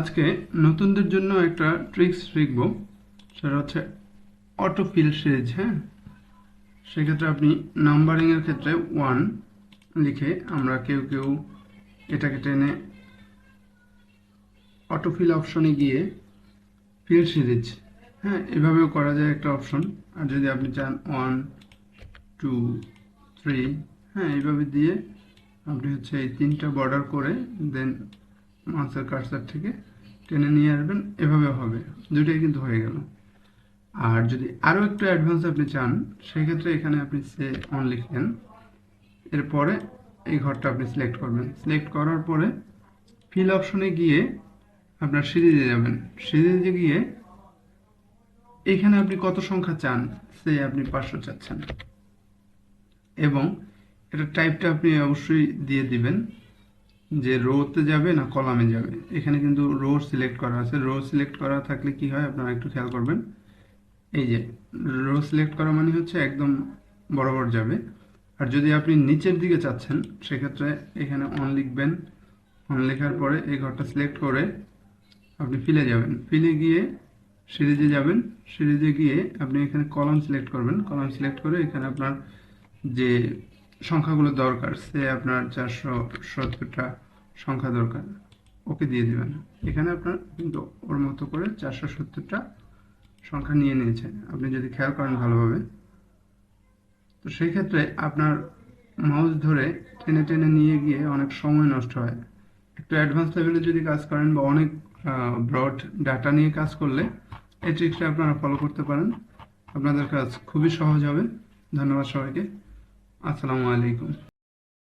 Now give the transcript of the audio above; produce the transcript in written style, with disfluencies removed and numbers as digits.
আজকে নতুনদের জন্য একটা ট্রিক্স শিখব, সেটা হচ্ছে অটো ফিল সিরিজ। হ্যাঁ, সেক্ষেত্রে আপনি নাম্বারিংয়ের ক্ষেত্রে 1 লিখে আমরা কেউ কেউ এটাকে টেনে অটো ফিল অপশনে গিয়ে ফিল সিরিজ, হ্যাঁ এভাবেও করা যায় একটা অপশন। আর যদি আপনি চান 1 2 3, হ্যাঁ এইভাবে দিয়ে আপনি হচ্ছে এই 3টা বর্ডার করে দেন মাউসের কার্সার থেকে টেনে নিয়ে আসবেন, এভাবে হবে। দুটোই কিন্তু হয়ে গেল। আর যদি আরও একটু অ্যাডভান্স আপনি চান, সেক্ষেত্রে এখানে আপনি সে অন লিখলেন, এরপরে এই ঘরটা আপনি সিলেক্ট করবেন। সিলেক্ট করার পরে ফিল অপশনে গিয়ে আপনার সিরিজে যাবেন। সিরিজে গিয়ে এখানে আপনি কত সংখ্যা চান, সে আপনি 500 চাচ্ছেন, এবং এটা টাইপটা আপনি অবশ্যই দিয়ে দিবেন যে রোতে যাবে না কলামে যাবে। এখানে কিন্তু রো সিলেক্ট করা আছে। রো সিলেক্ট করা থাকলে কি হয় আপনারা একটু খেয়াল করবেন। এই যে রো সিলেক্ট করা মানে হচ্ছে একদম বরাবর যাবে। আর যদি আপনি নিচের দিকে চাচ্ছেন, সেক্ষেত্রে এখানে অন লিখবেন। অন লেখার পরে এই ঘরটা সিলেক্ট করে আপনি ফিলে যাবেন। ফিলে গিয়ে সিরিজে যাবেন। সিরিজে গিয়ে আপনি এখানে কলাম সিলেক্ট করবেন। কলাম সিলেক্ট করে এখানে আপনার যে সংখ্যাগুলো দরকার, সে আপনার 470টা সংখ্যা দরকার, ওকে দিয়ে দিবেন। এখানে আপনার কিন্তু ওর মতো করে 470টা সংখ্যা নিয়ে নিয়েছে, আপনি যদি খেয়াল করেন ভালোভাবে। তো সেই ক্ষেত্রে আপনার মাউস ধরে টেনে টেনে নিয়ে গিয়ে অনেক সময় নষ্ট হয়। একটু অ্যাডভান্স লেভেলে যদি কাজ করেন বা অনেক ব্রড ডাটা নিয়ে কাজ করলে এই ট্রিক্সটা আপনারা ফলো করতে পারেন। আপনাদের কাজ খুবই সহজ হবে। ধন্যবাদ সবাইকে। আসসালামু আলাইকুম।